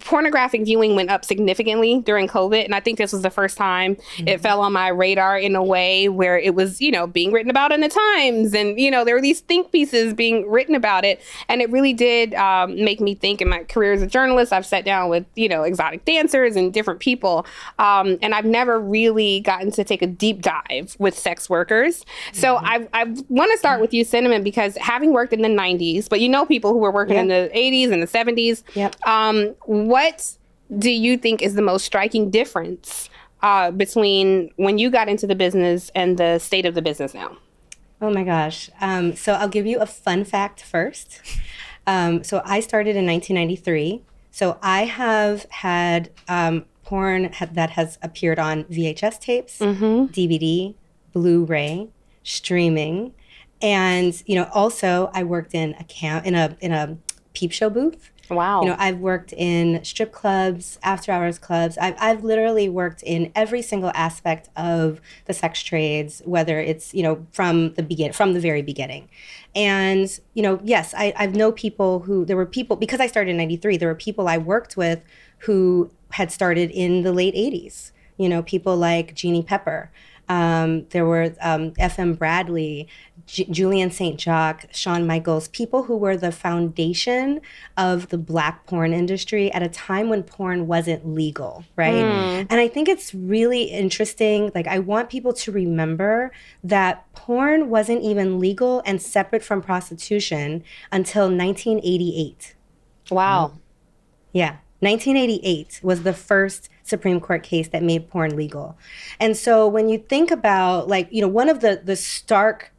pornographic viewing went up significantly during COVID. And I think this was the first time it fell on my radar in a way where it was, being written about in the Times. And, there were these think pieces being written about it. And it really did make me think. In my career as a journalist, I've sat down with, exotic dancers and different people. And I've never really gotten to take a deep dive with sex workers. So I want to start with you, Cinnamon, because having worked in the 90s, but people who were working in the 80s and the 70s, what do you think is the most striking difference between when you got into the business and the state of the business now? Oh my gosh. So I'll give you a fun fact first. So I started in 1993. So I have had porn that has appeared on VHS tapes, DVD, Blu-ray, streaming. And, also I worked in a peep show booth. Wow. I've worked in strip clubs, after hours clubs. I've literally worked in every single aspect of the sex trades, whether it's, from the very beginning. And, yes, I've known people because I started in 93, there were people I worked with who had started in the late 80s, people like Jeannie Pepper. There were F.M. Bradley, Julian St. Jacques, Shawn Michaels, people who were the foundation of the Black porn industry at a time when porn wasn't legal, right? And I think it's really interesting. Like, I want people to remember that porn wasn't even legal and separate from prostitution until 1988. Wow. Yeah. 1988 was the first Supreme Court case that made porn legal. And so when you think about, one of the stark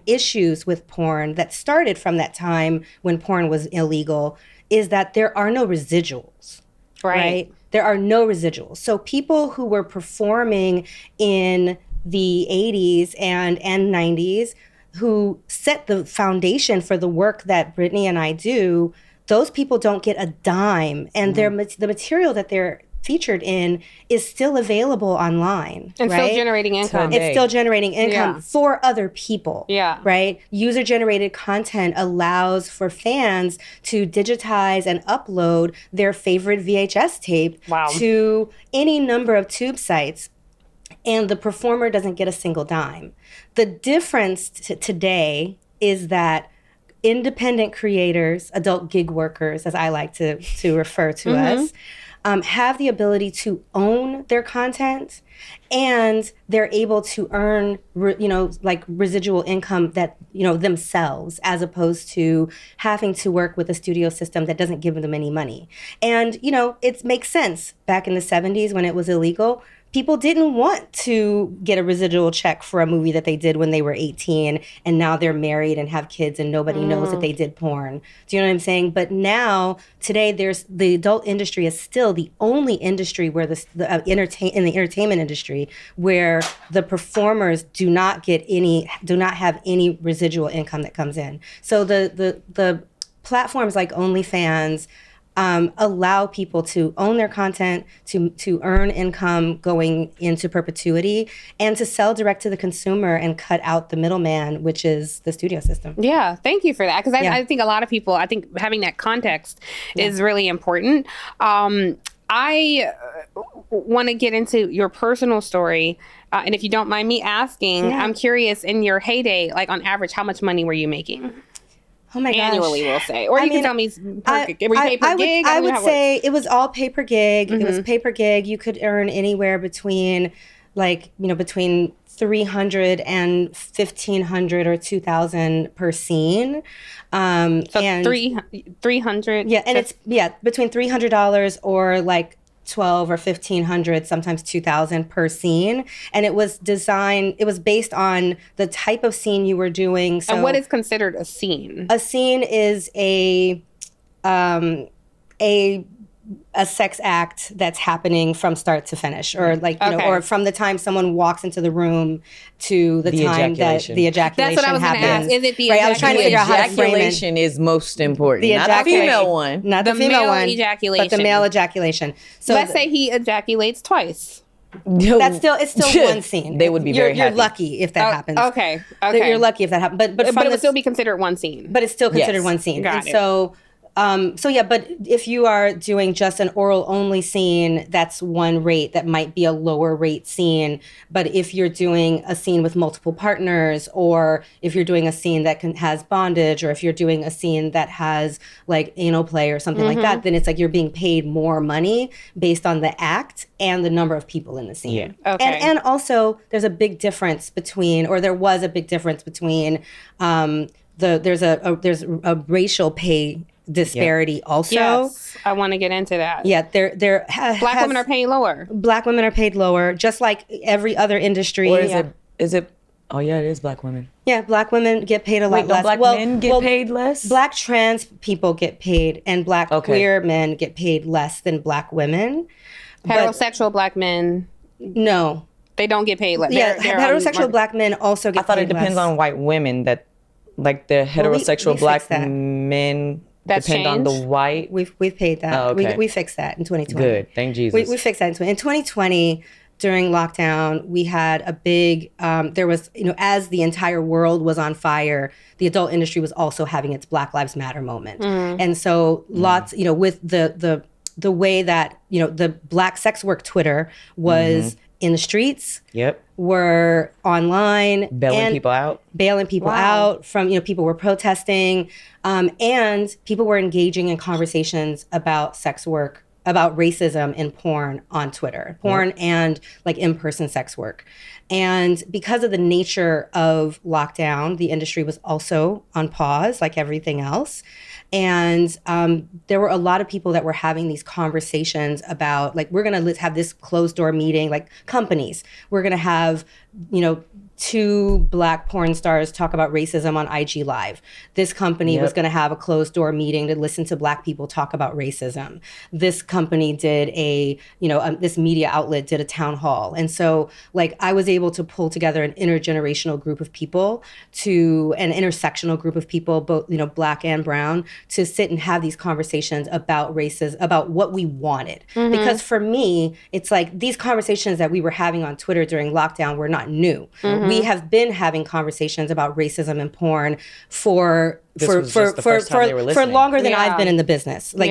issues with porn that started from that time when porn was illegal is that there are no residuals, right? There are no residuals. So people who were performing in the 80s and 90s who set the foundation for the work that Brittany and I do, those people don't get a dime, and the material that they're featured in is still available online. And right? still generating income. It's still generating income for other people. Yeah. Right? User-generated content allows for fans to digitize and upload their favorite VHS tape to any number of tube sites, and the performer doesn't get a single dime. The difference today is that independent creators, adult gig workers, as I like to refer to us, have the ability to own their content, and they're able to earn, residual income that, themselves, as opposed to having to work with a studio system that doesn't give them any money. And, it makes sense. Back in the 70s when it was illegal, people didn't want to get a residual check for a movie that they did when they were 18, and now they're married and have kids and nobody knows that they did porn. Do you know what I'm saying? But now, today, the adult industry is still the only industry where in the entertainment industry where the performers do not have any residual income that comes in. So the platforms like OnlyFans allow people to own their content, to earn income going into perpetuity, and to sell direct to the consumer and cut out the middleman, which is the studio system. Yeah, thank you for that. Because I think a lot of people, having that context is really important. I want to get into your personal story. And if you don't mind me asking, I'm curious, in your heyday, on average, how much money were you making? Oh my gosh. Annually, we'll say. Or you can tell me, were you paid per gig? I would say it was all pay per gig. Mm-hmm. It was pay per gig. You could earn anywhere between, between $300 and $1,500 or $2,000 per scene. So and $300? Yeah, and it's, between $300 or $1,200 or $1,500, sometimes $2,000 per scene. And it was based on the type of scene you were doing. So, and what is considered a scene? A scene is a sex act that's happening from start to finish, or or from the time someone walks into the room to the time that the ejaculation happens. That's what I was going to ask. Is it the ejaculation? I was trying to figure out how to frame it. Ejaculation is most important. Not the female one. Not the female male one, ejaculation. but the male ejaculation. So let's say he ejaculates twice. It's still one scene. They would be very happy. You're lucky if that happens. Okay. You're lucky if that happens. But it would still be considered one scene. But it's still considered one scene. Got it. So But if you are doing just an oral only scene, that's one rate that might be a lower rate scene. But if you're doing a scene with multiple partners, or if you're doing a scene that has bondage, or if you're doing a scene that has like anal play or something like that, then it's like you're being paid more money based on the act and the number of people in the scene. Yeah. Okay. And also there's a big difference between, or there was a big difference between there's a racial pay disparity also. Yes, I want to get into that. Yeah, Black women are paid lower. Black women are paid lower, just like every other industry. Or is it? Oh yeah, it is black women. Yeah, black women get paid a lot less. Black men get paid less? Black trans people get paid, and black queer men get paid less than black women. Heterosexual black men, no. They don't get paid less. Yeah, heterosexual black men also get paid less. I thought it depends on white women, that like the heterosexual black men depend on the white. We've paid that. Oh, okay. We fixed that in 2020. Good, thank Jesus. We fixed that in 2020. During lockdown, we had a big, there was, as the entire world was on fire, the adult industry was also having its Black Lives Matter moment. And so lots, with the way that, the Black sex work Twitter was in the streets. Yep. Were online. Bailing people out from, people were protesting. And people were engaging in conversations about sex work, about racism in porn on Twitter, and like in-person sex work. And because of the nature of lockdown, the industry was also on pause, like everything else. And there were a lot of people that were having these conversations about, like, we're going to have this closed door meeting, like companies. We're going to have, 2 Black porn stars talk about racism on IG Live. This company was going to have a closed door meeting to listen to Black people talk about racism. This company did this media outlet did a town hall. And so, like, I was able to pull together an intergenerational group of people, an intersectional group of people, both, Black and brown, to sit and have these conversations about racism, about what we wanted. Because for me, it's like these conversations that we were having on Twitter during lockdown were not new. We have been having conversations about racism in porn for longer than I've been in the business. Like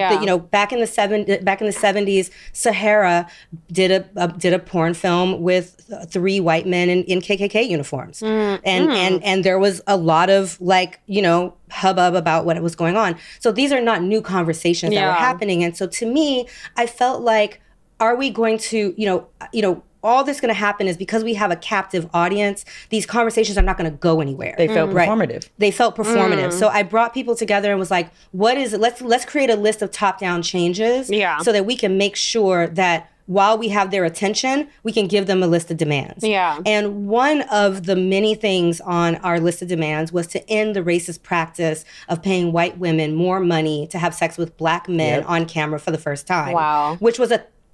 back in the 70s, Sahara did a porn film with 3 white men in KKK uniforms, and there was a lot of hubbub about what was going on. So these are not new conversations that were happening, and so to me, I felt like, are we going to all this going to happen is because we have a captive audience. These conversations are not going to go anywhere. They felt performative. Right? They felt performative. So I brought people together and was like, what is it? Let's create a list of top-down changes so that we can make sure that while we have their attention, we can give them a list of demands. Yeah. And one of the many things on our list of demands was to end the racist practice of paying white women more money to have sex with Black men on camera for the first time. Wow. Which was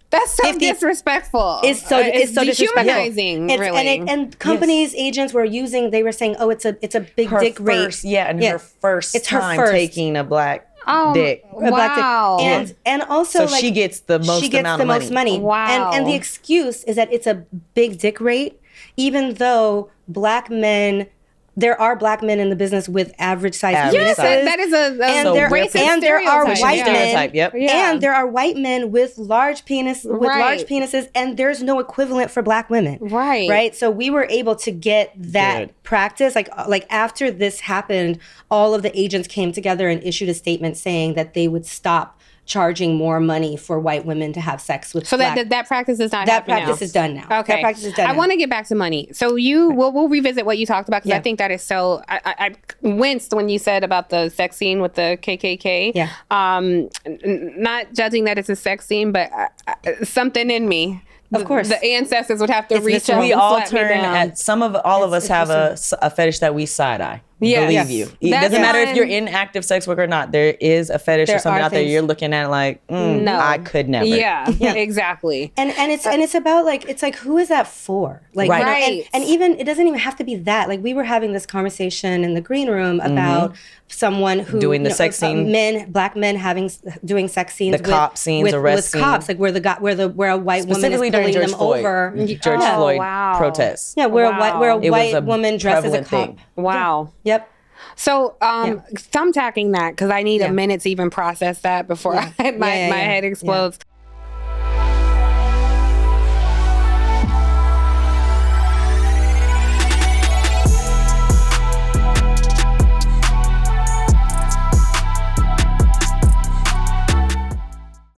that's so disrespectful. It's so dehumanizing, really. And companies, agents were they were saying, oh, it's a big her dick rate. Her first time taking a black dick. Wow. And also, so she gets the most money. Wow. And the excuse is that it's a big dick rate, even though Black men. There are Black men in the business with average size penises. Yes, that is a racist stereotype. And there are white men. Yep. And there are white men with large penises, and there's no equivalent for Black women. Right. Right. So we were able to get that practice. Like after this happened, all of the agents came together and issued a statement saying that they would stop charging more money for white women to have sex with. So that practice is not happening now. That practice is done now. Okay. That practice is done now. I want to get back to money. So we'll revisit what you talked about, because I think that is so. I winced when you said about the sex scene with the KKK. Yeah. Not judging that it's a sex scene, but something in me. Of course, the ancestors would have to reach out. We all turn at all of us have a fetish that we side eye. Believe you. It doesn't matter if you're in active sex work or not. There is a fetish or something out there you're looking at like, no, I could never. Yeah, exactly. And it's about it's like, who is that for? Like, right. And even it doesn't even have to be that. Like, we were having this conversation in the green room about someone who doing the sex scene, Black men doing sex scenes, the cop scenes, arrest with cops, like where a white woman is pulling them over. George Floyd protests. Yeah, where a white woman dresses as a cop. Wow. Yep. So, thumbtacking that, because I need a minute to even process that before my head explodes.